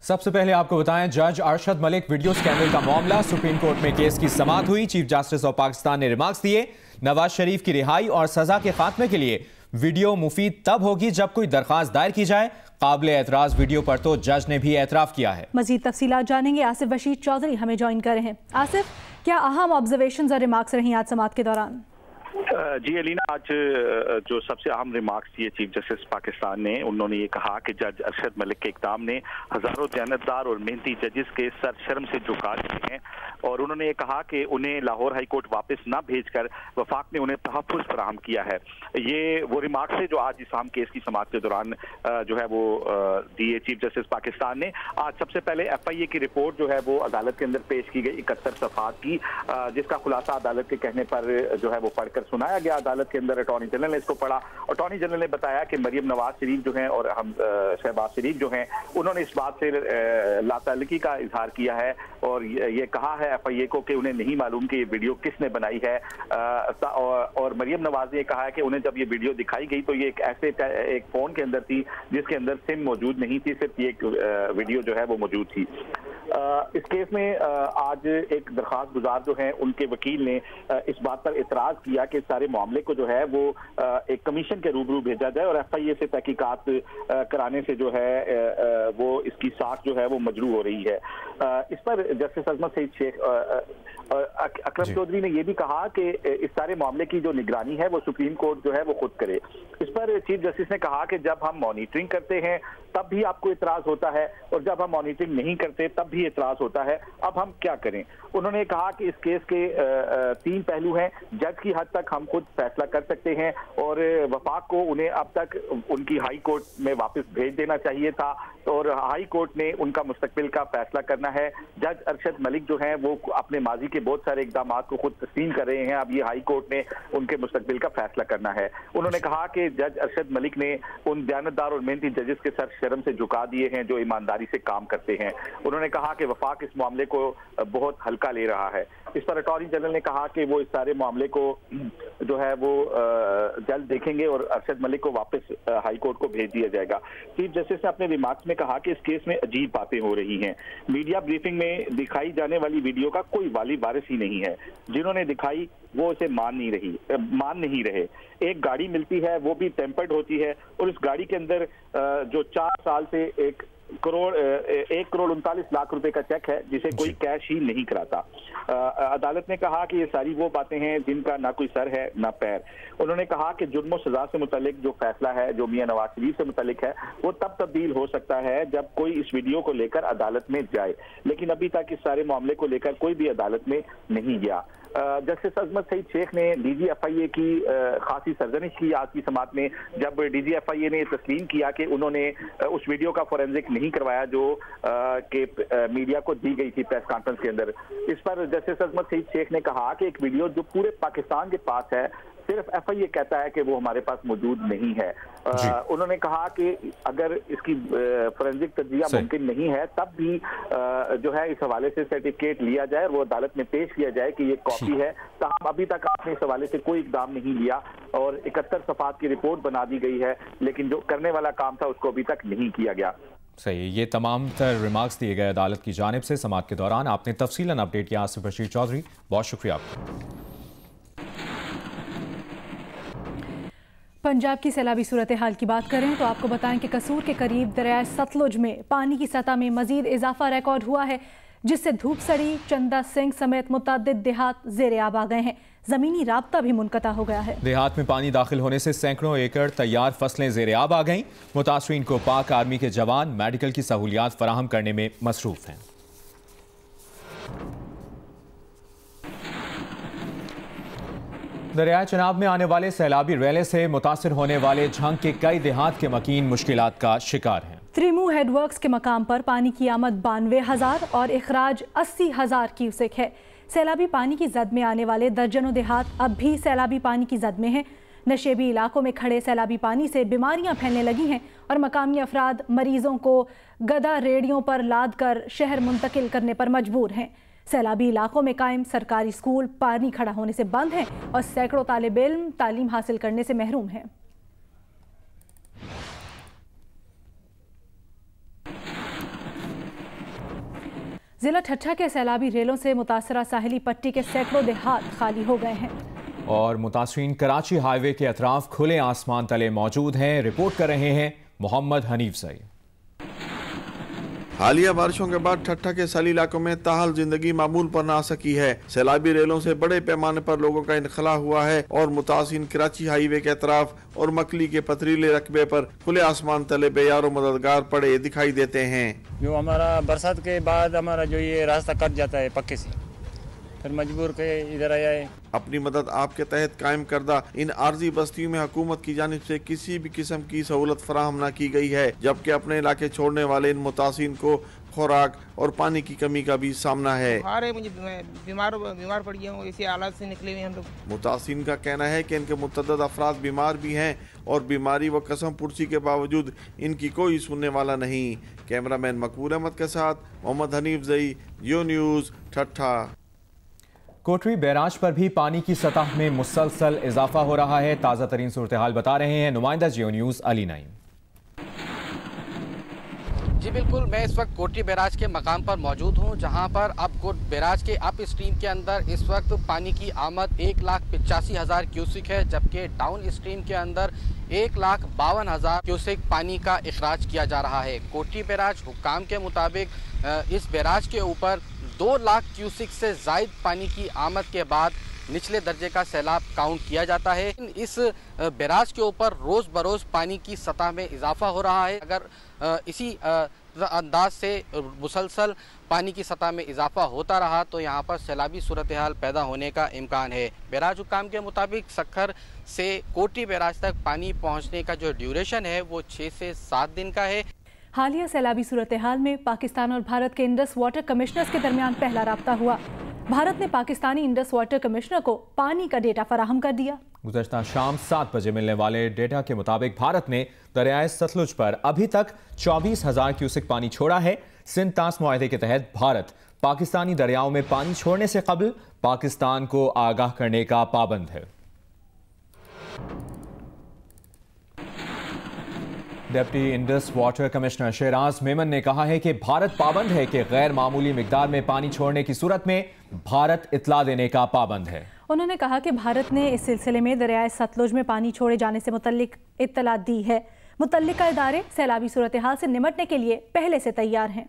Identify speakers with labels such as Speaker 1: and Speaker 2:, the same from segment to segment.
Speaker 1: सबसे पहले आपको बताएं, जज अरशद मलिक वीडियो स्कैंडल का मामला, सुप्रीम कोर्ट में केस की समाअत हुई। चीफ जस्टिस ऑफ पाकिस्तान ने रिमार्क्स दिए। नवाज शरीफ की रिहाई और सजा के खात्मे के लिए वीडियो मुफीद तब होगी जब कोई दरखास्त दायर की जाए। काबिल एतराज वीडियो पर तो जज ने भी एतराफ किया है। मजीद तफसीलात जानेंगे, आसिफ बशीर चौधरी हमें ज्वाइन कर रहे हैं। आसिफ, क्या अहम ऑब्जर्वेशंस और रिमार्क्स रही आज समाअत के दौरान?
Speaker 2: जी अलीना, आज जो सबसे अहम रिमार्क्स दिए चीफ जस्टिस पाकिस्तान ने, उन्होंने ये कहा कि जज अरशद मलिक के इक़दाम ने हजारों जानतदार और मेहनती जजेस के सर शर्म से झुका दिए हैं और उन्होंने ये कहा कि उन्हें लाहौर हाई कोर्ट वापस न भेजकर वफाक ने उन्हें तहफ़्फ़ुज़ फराहम किया है। ये वो रिमार्क्स है जो आज इस अहम केस की समाअत के दौरान जो है वो दिए चीफ जस्टिस पाकिस्तान ने। आज सबसे पहले FIA की रिपोर्ट जो है वो अदालत के अंदर पेश की गई 71 सफ़हात की, जिसका खुलासा अदालत के कहने पर जो है वो पढ़कर सुनाया गया। अदालत के अंदर अटॉर्नी जनरल ने इसको पढ़ा। अटॉर्नी जनरल ने बताया कि मरियम नवाज शरीफ जो हैं और हम शहबाज शरीफ जो हैं, उन्होंने इस बात से लाताल्लुकी का इजहार किया है और ये कहा है FIA को कि उन्हें नहीं मालूम कि ये वीडियो किसने बनाई है। और मरियम नवाज ने कहा है कि उन्हें जब ये वीडियो दिखाई गई तो ये एक फोन के अंदर थी जिसके अंदर सिम मौजूद नहीं थी, सिर्फ ये एक वीडियो जो है वो मौजूद थी। इस केस में आज एक दरखास्त गुजार जो हैं उनके वकील ने इस बात पर एतराज किया कि सारे मामले को जो है वो एक कमीशन के रूबरू भेजा जाए और FIA से तहकीकात कराने से जो है वो इसकी साख जो है वो मजरू हो रही है। इस पर जस्टिस अजमत सईद शेख अकरम चौधरी ने यह भी कहा कि इस सारे मामले की जो निगरानी है वो सुप्रीम कोर्ट जो है वो खुद करे। इस पर चीफ जस्टिस ने कहा कि जब हम मॉनिटरिंग करते हैं तब भी आपको इतराज होता है और जब हम मॉनिटरिंग नहीं करते तब भी इतराज होता है, अब हम क्या करें। उन्होंने कहा कि इस केस के 3 पहलू हैं। जज की हद तक हम खुद फैसला कर सकते हैं और वफाक को उन्हें अब तक उनकी हाई कोर्ट में वापस भेज देना चाहिए था और हाई कोर्ट ने उनका मुस्तकबिल का फैसला करना है। जज अरशद मलिक जो हैं वो अपने माजी के बहुत सारे इकदाम को खुद तस्लीम कर रहे हैं, अब ये हाई कोर्ट ने उनके मुस्तकबिल का फैसला करना है। उन्होंने कहा कि जज अरशद मलिक ने उन दयानतदार और मेहनती जजेस के सर शर्म से झुका दिए हैं जो ईमानदारी से काम करते हैं। उन्होंने कहा कि वफाक इस मामले को बहुत हल्का ले रहा है। इस पर अटॉर्नी जनरल ने कहा कि वो इस सारे मामले को जो है वो जल्द देखेंगे और अरशद मलिक को वापस हाई कोर्ट को भेज दिया जाएगा। चीफ जस्टिस ने अपने रिमार्क्स में कहा कि इस केस में अजीब बातें हो रही हैं। मीडिया ब्रीफिंग में दिखाई जाने वाली वीडियो का कोई वाली वारिस ही नहीं है। जिन्होंने दिखाई वो उसे मान नहीं रहे। एक गाड़ी मिलती है वो भी टेम्पर्ड होती है और इस गाड़ी के अंदर जो 4 साल से 1 करोड़ 39 लाख रुपए का चेक है जिसे कोई कैश ही नहीं कराता। अदालत ने कहा कि ये सारी वो बातें हैं जिनका ना कोई सर है ना पैर। उन्होंने कहा कि जुर्म और सजा से मुतालिक जो फैसला है जो मियां नवाज शरीफ से मुतालिक है वो तब तब्दील हो सकता है जब कोई इस वीडियो को लेकर अदालत में जाए, लेकिन अभी तक इस सारे मामले को लेकर कोई भी अदालत में नहीं गया। जस्टिस अजमत सईद शेख ने DG FIA की खासी सरजनिश की आज की समाअत में, जब DG FIA ने तस्लीम किया कि उन्होंने उस वीडियो का फोरेंसिक नहीं करवाया जो कि मीडिया को दी गई थी प्रेस कॉन्फ्रेंस के अंदर। इस पर जस्टिस अजमत सईद शेख ने कहा कि एक वीडियो जो पूरे पाकिस्तान के पास है, सिर्फ FIA कहता है कि वो हमारे पास मौजूद नहीं है। उन्होंने कहा कि अगर इसकी फोरेंसिक तज्जिया मुमकिन नहीं है तब भी जो है इस हवाले से सर्टिफिकेट लिया जाए और वो अदालत में पेश किया जाए कि ये कॉपी है। ताहम अभी तक आपने इस हवाले से कोई इकदाम नहीं लिया और 71 सफ़हात की रिपोर्ट बना दी गई है, लेकिन जो करने वाला काम था उसको अभी तक नहीं किया गया।
Speaker 1: सही, ये तमाम तर रिमार्क्स दिए गए अदालत की जानिब से समाअत के दौरान। आपने तफसीलन अपडेट किया आसिफ बशीर चौधरी, बहुत शुक्रिया आपका।
Speaker 3: पंजाब की सैलाबी सूरत हाल की बात करें तो आपको बताएं कि कसूर के करीब दरिया सतलुज में पानी की सतह में मजीद इजाफा रिकॉर्ड हुआ है, जिससे धूपसरी, चंदा सिंह समेत मुतअद्दिद देहात ज़ेरे आब आ गए हैं। जमीनी राब्ता भी मुनक़ता हो गया है। देहात में पानी दाखिल होने से सैकड़ों एकड़ तैयार फसलें ज़ेरे आब आ गईं। मुतासरीन को पाक आर्मी के जवान मेडिकल की सहूलियात फराहम करने में मसरूफ हैं। दरिया चनाब में आने वाले सैलाबी रैले से मुतासिर होने वाले झंग के कई देहात के मकीन मुश्किलात का शिकार हैं। त्रिमू हेडवर्क्स के मकाम पर पानी की आमद 92,000 और इखराज 80,000 क्यूसेक है। सैलाबी पानी की जद में आने वाले दर्जनों देहात अब भी सैलाबी पानी की जद में हैं। नशेबी इलाकों में खड़े सैलाबी पानी से बीमारियां फैलने लगी हैं और मकामी अफराद मरीजों को गदा रेडियों पर लाद कर शहर मुंतकिल करने पर मजबूर हैं। सैलाबी इलाकों में कायम सरकारी स्कूल पानी खड़ा होने से बंद हैं और सैकड़ों तालिब इल्म तालीम हासिल करने से महरूम हैं। ضلع ٹھٹھہ کے سیلابی ریلوں سے متاثرہ ساحلی پٹی کے سینکڑوں دیہات خالی ہو گئے ہیں
Speaker 1: اور متاثرین کراچی ہائی وے کے اطراف کھلے آسمان تلے موجود ہیں۔ رپورٹ کر رہے ہیں محمد حنیف سعید۔
Speaker 4: حالیہ بارشوں کے بعد ٹھٹھہ کے سیلی علاقوں میں تاحال زندگی معمول پر نہ آ سکی ہے۔ سیلابی ریلوں سے بڑے پیمانے پر لوگوں کا انخلا ہوا ہے اور متاثرین کراچی ہائی وے کے اطراف اور مکلی کے پتھریلے رقبے پر کھلے آسمان تلے بے یار و مددگار پڑے دکھائی دیتے ہیں۔
Speaker 5: جو ہمارا برسات کے بعد ہمارا جو یہ راستہ کٹ جاتا ہے پکے سے، پھر مجبور کے ادھر آیا ہے۔
Speaker 4: اپنی مدد آپ کے تحت قائم کردہ ان عارضی بستیوں میں حکومت کی جانب سے کسی بھی قسم کی سہولت فراہم نہ کی گئی ہے، جبکہ اپنے علاقے چھوڑنے والے ان متاثرین کو خوراک اور پانی کی کمی کا بھی سامنا ہے۔
Speaker 6: مجھے بیمار پڑ گیا ہوں، اسی حالات سے نکلے ہوئے ہم لوگ۔
Speaker 4: متاثرین کا کہنا ہے کہ ان کے متعدد افراد بیمار بھی ہیں اور بیماری و قسم پرسی کے باوجود ان کی کوئی سننے والا نہیں۔ کیمرہ مین مقبول احمد کے ساتھ محمد حنیف زئی، جیو نیوز، ٹھٹھہ۔
Speaker 1: کوٹری بیراج پر بھی پانی کی سطح میں مسلسل اضافہ ہو رہا ہے۔ تازہ ترین صورتحال بتا رہے ہیں نمائندہ جیو نیوز علی نعیم۔
Speaker 7: جی بالکل، میں اس وقت کوٹری بیراج کے مقام پر موجود ہوں، جہاں پر اب بیراج کے اپ اسٹریم کے اندر اس وقت پانی کی آمد 1,85,000 کیوسک ہے، جبکہ ڈاؤن اسٹریم کے اندر 1,52,000 کیوسک پانی کا اخراج کیا جا رہا ہے۔ کوٹری بیراج حکام کے مطابق اس بیراج کے اوپر 2 لاکھ کیوسک سے زائد پانی کی آمد کے بعد نچلے درجے کا سیلاب کاؤنٹ کیا جاتا ہے۔ اس بیراج کے اوپر روز بروز پانی کی سطح میں اضافہ ہو رہا ہے۔ اگر اسی انداز سے مسلسل پانی کی سطح میں اضافہ ہوتا رہا تو یہاں پر سیلابی صورتحال پیدا ہونے کا امکان ہے۔ بیراج حکام کے مطابق سکھر سے کوٹری بیراج تک پانی پہنچنے کا جو ڈیوریشن ہے وہ 6 سے 7 دن کا ہے۔
Speaker 3: حالیہ سیلابی صورتحال میں پاکستان اور بھارت کے انڈس واٹر کمشنرز کے درمیان پہلا رابطہ ہوا۔ بھارت نے پاکستانی انڈس واٹر کمشنر کو پانی کا ڈیٹا فراہم کر دیا۔
Speaker 1: گزشتہ شام 7 بجے ملنے والے ڈیٹا کے مطابق بھارت نے دریائے ستلج پر ابھی تک 24,000 کیوسک پانی چھوڑا ہے۔ سندھ طاس معاہدے کے تحت بھارت پاکستانی دریاؤں میں پانی چھوڑنے سے قبل پاکستان کو آگاہ کرنے کا پابند ہے۔ Deputy Indus water commissioner Shiraz Memon نے کہا ہے کہ بھارت پابند ہے کہ غیر معمولی مقدار میں پانی چھوڑنے کی صورت میں بھارت اطلاع دینے کا پابند ہے۔
Speaker 3: انہوں نے کہا کہ بھارت نے اس سلسلے میں دریائے ستلج میں پانی چھوڑے جانے سے متعلق اطلاع دی ہے۔ متعلقہ ادارے سیلابی صورتحال سے نمٹنے کے لیے پہلے سے تیار ہیں۔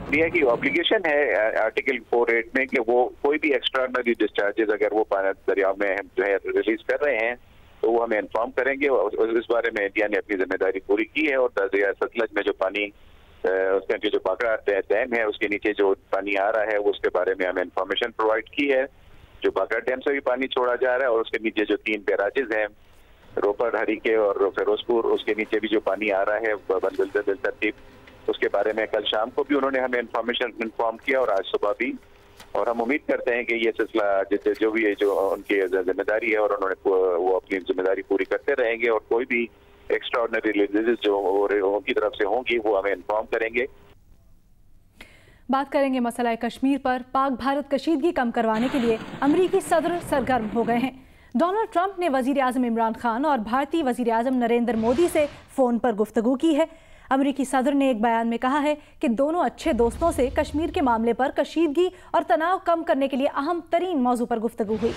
Speaker 2: انڈیا کی اوبلیگیشن ہے آرٹیکل 48 میں کہ وہ کوئی بھی ایکسٹرانری ڈسچارجز اگر وہ دریاؤ میں جو ہے ریلیز کر رہے ہیں تو وہ ہمیں انفارم کریں گے۔ اس بارے میں انڈیا نے اپنی ذمہ داری پوری کی ہے اور دریائے ستلج میں جو پانی اس کا جو باقرا ڈیم ہے اس کے نیچے جو پانی آ رہا ہے اس کے بارے میں ہمیں انفارمیشن پرووائڈ کی ہے۔ جو باقرا ڈیم سے بھی پانی چھوڑا جا رہا ہے اور اس کے نیچے جو 3 بیراجز ہیں روپڑ، ہریکے اور فیروز پور، اس کے نیچے بھی جو پانی آ رہا ہے بالترتیب، اس کے بارے میں کل شام کو بھی انہوں نے ہمیں انفارم کیا اور آج صبح بھی، اور ہم امید کرتے ہیں کہ یہ سلسلہ جو بھی ہے جو ان کی ذمہ داری ہے اور انہوں نے وہ اپنی ذمہ داری پوری کرتے رہیں گے اور کوئی بھی ایکسٹراڈنری ریلیزز جو ان کی طرف سے ہوں گی وہ ہمیں انفارم کریں گے۔
Speaker 3: بات کریں گے مسئلہ کشمیر پر۔ پاک بھارت کشیدگی کم کروانے کے لیے امریکی صدر سرگرم ہو گئے ہیں۔ ڈونلڈ ٹرمپ نے وزیر اعظم عمران خان اور بھارتی وزیر اعظم نریندر مودی سے فون پر گفتگو کی ہے۔ امریکی صدر نے ایک بیان میں کہا ہے کہ دونوں اچھے دوستوں سے کشمیر کے معاملے پر کشیدگی اور تناؤ کم کرنے کے لیے اہم ترین موضوع پر گفتگو ہوئی۔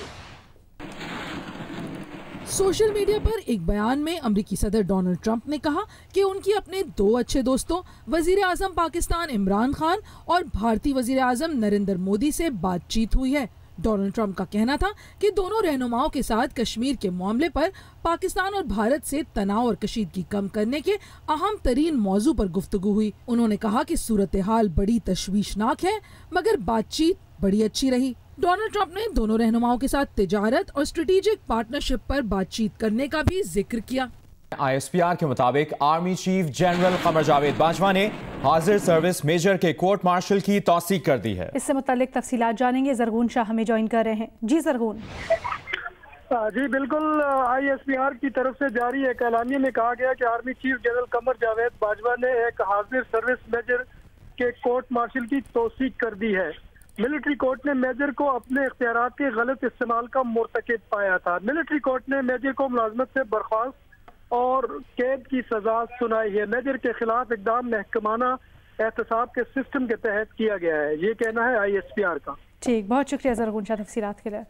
Speaker 8: سوشل میڈیا پر ایک بیان میں امریکی صدر ڈونلڈ ٹرمپ نے کہا کہ ان کی اپنے 2 اچھے دوستوں وزیر اعظم پاکستان عمران خان اور بھارتی وزیر اعظم نریندر مودی سے بات چیت ہوئی ہے۔ ڈونلڈ ٹرمپ کا کہنا تھا کہ دونوں رہنماؤں کے ساتھ کشمیر کے معاملے پر پاکستان اور بھارت سے تناؤ اور کشیدگی کم کرنے کے اہم ترین موضوع پر گفتگو ہوئی۔ انہوں نے کہا کہ صورتحال بڑی تشویشناک ہے مگر بات چیت بڑی اچھی رہی۔ ڈونلڈ ٹرمپ نے دونوں رہنماؤں کے ساتھ تجارت اور اسٹریٹجک پارٹنرشپ پر بات چیت کرنے کا بھی ذکر کیا۔
Speaker 1: ISPR کے مطابق army chief general Qamar Javed Bajwa نے حاضر سروس میجر کے کورٹ مارشل کی توثیق کر دی ہے۔
Speaker 3: اس سے متعلق تفصیلات جانیں گے، زرغون شاہ ہمیں جوائن کر رہے ہیں۔ جی زرغون۔
Speaker 9: جی بالکل، ISPR کی طرف سے جاری ایک اعلامیہ میں کہا گیا کہ army chief general Qamar Javed Bajwa نے ایک حاضر سروس میجر کے کورٹ مارشل کی توثیق کر دی ہے۔ ملٹری کورٹ نے میجر کو اپنے اختیارات کے غلط استعمال کا مرتکب پایا تھا۔ ملٹری کورٹ نے میجر کو ملازمت سے برخاست اور قید کی سزا سنائی ہے۔ میجر کے خلاف اقدام محکمانہ एहतसाब के सिस्टम के तहत किया गया है। ये कहना है ISPR का।
Speaker 3: ठीक, बहुत शुक्रिया ज़रगुन शाह तफसीलात के लिए।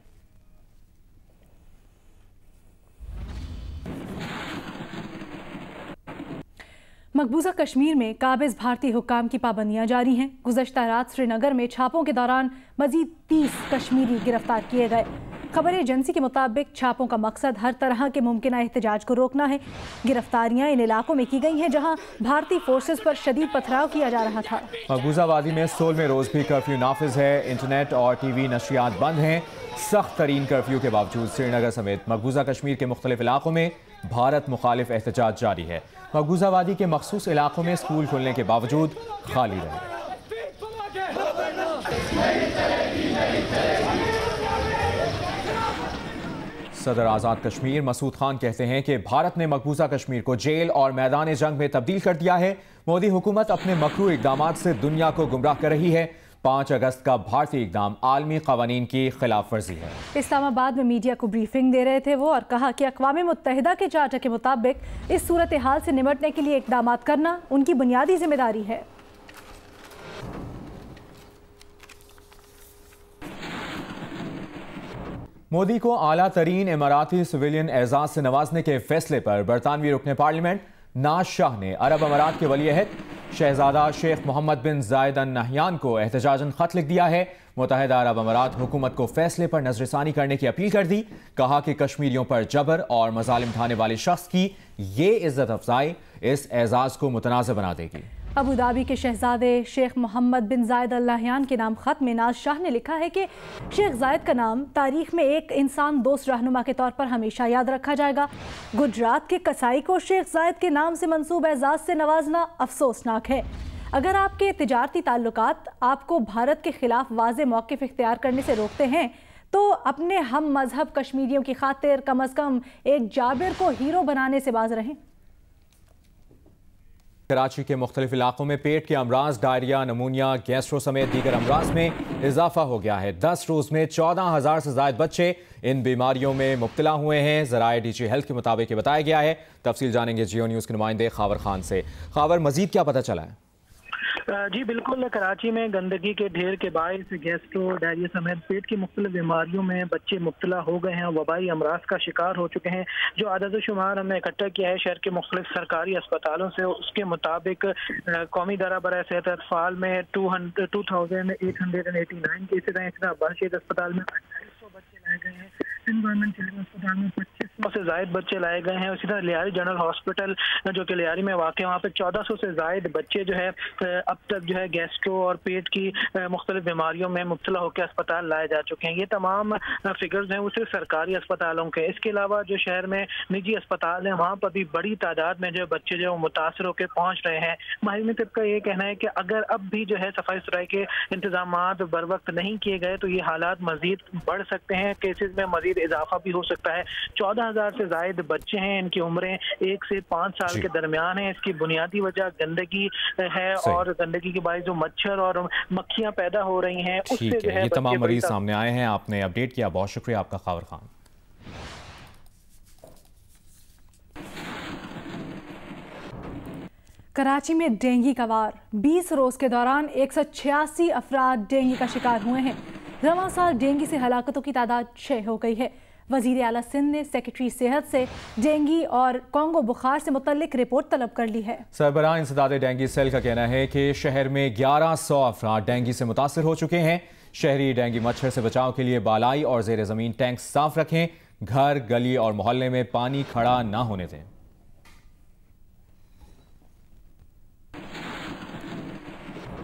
Speaker 3: मकबूजा कश्मीर में काबिज भारतीय हुक्काम की पाबंदियां जारी हैं। गुज़श्ता रात श्रीनगर में छापों के दौरान मजीद 30 कश्मीरी गिरफ्तार किए गए। खबर एजेंसी के मुताबिक छापों का मकसद हर तरह के मुमकिन एहतजाज को रोकना है। गिरफ्तारियां इन इलाकों में की गई हैं जहां भारतीय फोर्सेस पर शदीद पथराव किया जा रहा था।
Speaker 1: मकबूजा वादी में सोल में रोज भी कर्फ्यू नाफिज है। इंटरनेट और TV नशरियात बंद हैं। सख्त तरीन कर्फ्यू के बावजूद श्रीनगर समेत मकबूजा कश्मीर के मुख्तलिफ इलाकों में भारत मुखालिफ एहतजाज जारी है। मकबूजा वादी के मखसूस इलाकों में स्कूल खुलने के बावजूद खाली रहे। सदर आज़ाद कश्मीर मसूद खान कहते हैं कि भारत ने मकबूजा कश्मीर को जेल और मैदान जंग में तब्दील कर दिया है। मोदी हुकूमत अपने मकरू इक़दामात से दुनिया को गुमराह कर रही है। 5 अगस्त का भारतीय इक़दाम आलमी क़वानीन की खिलाफ वर्जी है।
Speaker 3: इस्लामाबाद में मीडिया को ब्रीफिंग दे रहे थे वो और कहा कि अक़वाम मुत्तहिदा के चार्टर के मुताबिक इस सूरत हाल से निपटने के लिए इक़दामात करना उनकी बुनियादी जिम्मेदारी है।
Speaker 1: मोदी को आला तरीन इमाराती सिविलियन एजाज से नवाजने के फैसले पर बरतानवी रुकने पार्लियामेंट नाज शाह ने अरब अमारात के वली अहद शहजादा शेख मोहम्मद बिन जायद अल नहयान को एहतजाजन खत लिख दिया है। मुत्तहिदा अरब अमारात हुकूमत को फैसले पर नजरसानी करने की अपील कर दी। कहा कि कश्मीरियों पर जबर और मजालिम ढाने वाले शख्स की ये इज्जत अफजाई इस एजाज को मुतनाज़ बना देगी।
Speaker 3: अबू धाबी के शहजादे शेख मोहम्मद बिन जायद अल नहयान के नाम खत में नाज शाह ने लिखा है कि शेख जायद का नाम तारीख में एक इंसान दोस्त रहनुमा के तौर पर हमेशा याद रखा जाएगा। गुजरात के कसाई को शेख जायद के नाम से मंसूब एजाज से नवाजना अफसोसनाक है। अगर आपके तिजारती ताल्लुकात आपको भारत के खिलाफ वाज़े मौक़िफ़ इख्तियार करने से रोकते हैं तो अपने हम मजहब कश्मीरियों की खातिर कम अज़ कम एक जाबिर को हीरो बनाने से बाज रहें।
Speaker 1: कराची के मुख्तलिफ इलाकों में पेट के अमराज, डायरिया, नमूनिया, गैस्ट्रो समेत दीगर अमराज में इजाफा हो गया है। 10 रोज में 14,000 से ज्यादा बच्चे इन बीमारियों में मुब्तला हुए हैं। ज़राए DG हेल्थ के मुताबिक बताया गया है। तफसील जानेंगे जियो न्यूज़ के नुमाइंदे खावर खान से। खावर, मजीद क्या पता चला है?
Speaker 10: जी बिल्कुल, कराची में गंदगी के ढेर के बायस गैस्ट्रो, डायरिया समेत पेट की मुख्तलिफ बीमारियों में बच्चे मुब्तला हो गए हैं, वबाई अमराज का शिकार हो चुके हैं। जो आदद शुमार हमने इकट्ठा किया है शहर के मुख्तलिफ सरकारी अस्पतालों से, उसके मुताबिक कौमी इदारा बराए सेहत अतफाल में 2889 केसेज हैं। इस तरह बरशेद अस्पताल में 2800 बच्चे लाए गए हैं। गवर्नमेंट चिल्ड्रन अस्पताल में 2500 से ज्यादा बच्चे लाए गए हैं। उसी तरह लियारी जनरल हॉस्पिटल जो कि लियारी में वाक़ है, वहाँ पे 1400 से ज्यादा बच्चे जो है अब तक जो है गैस्ट्रो और पेट की मुख्तलिफ बीमारियों में मुब्तला होकर अस्पताल लाए जा चुके हैं। ये तमाम फिगर्स हैं वो सिर्फ सरकारी अस्पतालों के। इसके अलावा जो शहर में निजी अस्पताल हैं वहाँ पर भी बड़ी तादाद में जो बच्चे जो मुतासर होकर पहुँच रहे हैं। माहिरीन तिब का ये कहना है कि अगर अब भी जो है सफाई सुथराई के इंतजाम बर वक्त नहीं किए गए तो ये हालात मजीद बढ़ सकते हैं। केसेज में मजीद इजाफा भी हो सकता है। 14,000 से ज्यादा बच्चे हैं, इनकी उम्रें 1 से 5 साल के दरमियान है। इसकी बुनियादी वजह गंदगी है और गंदगी के बायस जो मच्छर और मक्खियां पैदा हो रही हैं उससे जो है
Speaker 1: ये तमाम मरीज सामने आए हैं। आपने अपडेट किया, बहुत शुक्रिया आपका खावर खान।
Speaker 3: कराची में डेंगू का वार, 20 रोज के दौरान 186 अफराद डेंगू का शिकार हुए हैं। रवां साल डेंगू से हलाकतों की तादाद 6 हो गई है। वजीर आला सिंध ने सेक्रेटरी सेहत से डेंगू और कॉन्गो बुखार से मुतल्लिक रिपोर्ट तलब कर ली है।
Speaker 1: सरबराह इंसदाद डेंगू सेल का कहना है कि शहर में 1100 अफराद डेंगू से मुतासर हो चुके हैं। शहरी डेंगू मच्छर से बचाव के लिए बालाई और जेर जमीन टैंक साफ रखें। घर, गली और मोहल्ले में पानी खड़ा ना होने दें।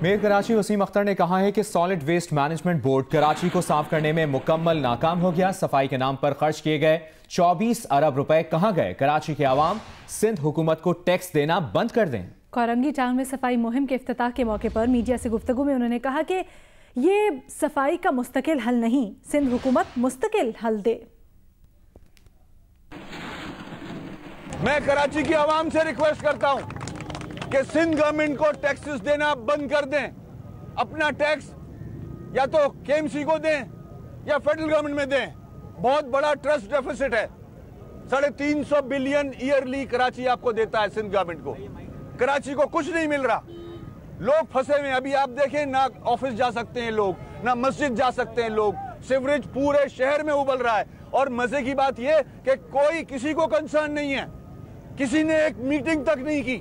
Speaker 1: मेयर कराची वसीम अख्तर ने कहा है कि solid waste management board Karachi को साफ करने में मुकम्मल नाकाम हो गया। सफाई के नाम पर खर्च किए गए 24 अरब रुपए कहां गए? कराची के आवाम सिंध हुकूमत को टैक्स देना बंद कर दें।
Speaker 3: कोरंगी टाउन में सफाई मुहिम के इफ्तिताह के मौके पर मीडिया से गुफ्तगू में उन्होंने कहा कि ये सफाई का मुस्तकिल हल नहीं, सिंध हुकूमत मुस्तकिल हल दे।
Speaker 11: मैं कराची की आवाम से रिक्वेस्ट करता हूं कि सिंध गवर्नमेंट को टैक्सेस देना बंद कर दें। अपना टैक्स या तो KMC को दें या फेडरल गवर्नमेंट में दें। बहुत बड़ा ट्रस्ट डेफिसिट है, 350 बिलियन ईयरली कराची आपको देता है सिंध गवर्नमेंट को। कराची को कुछ नहीं मिल रहा। لوگ پھنسے ہوئے ہیں. ابھی آپ دیکھیں نہ آفس جا سکتے ہیں لوگ, نہ مسجد جا سکتے ہیں لوگ. سیوریج پورے شہر میں ابل رہا ہے. اور مزے کی بات یہ کہ کوئی کسی کو کنسرن نہیں ہے, کسی نے ایک میٹنگ تک نہیں کی.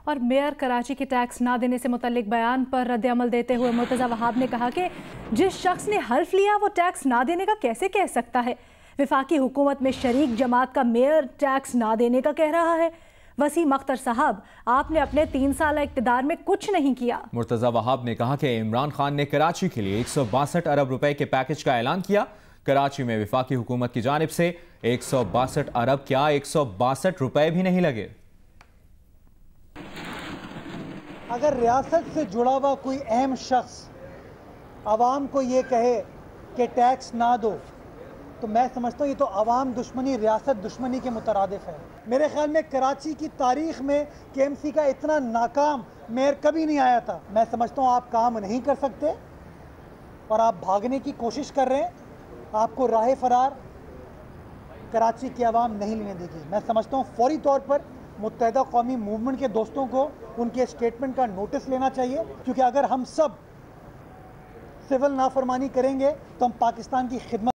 Speaker 3: اور میئر کراچی کی ٹیکس نہ دینے سے متعلق بیان پر رد عمل دیتے ہوئے مرتضی وہاب نے کہا کہ جس شخص نے حلف لیا وہ ٹیکس نہ دینے کا کیسے کہہ سکتا ہے. وفاقی حکومت میں شریک جماعت کا میئر ٹیکس نہ دینے کا کہہ رہا ہے. وسیم اختر صاحب, آپ نے اپنے 3 سالہ اقتدار میں کچھ نہیں کیا.
Speaker 1: مرتضی وہاب نے کہا کہ عمران خان نے کراچی کے لیے 162 ارب روپے کے پیکج کا اعلان کیا. کراچی میں وفاقی حکومت کی جانب سے 162 ارب کیا 162 روپے بھی نہیں لگے.
Speaker 12: اگر ریاست سے جڑا ہوا کوئی اہم شخص عوام کو یہ کہے کہ ٹیکس نہ دو تو میں سمجھتا ہوں یہ تو عوام دشمنی ریاست دشمنی کے مترادف ہے. میرے خیال میں کراچی کی تاریخ میں KMC کا اتنا ناکام میئر کبھی نہیں آیا تھا. میں سمجھتا ہوں آپ کام نہیں کر سکتے اور آپ بھاگنے کی کوشش کر رہے ہیں. آپ کو راہ فرار کراچی کی عوام نہیں لینے دے گی. میں سمجھتا ہوں فوری طور پر متحدہ قومی موومنٹ کے دوستوں کو ان کے اسٹیٹمنٹ کا نوٹس لینا چاہیے, کیونکہ اگر ہم سب سول نافرمانی کریں گے تو ہم پاکستان کی خدمت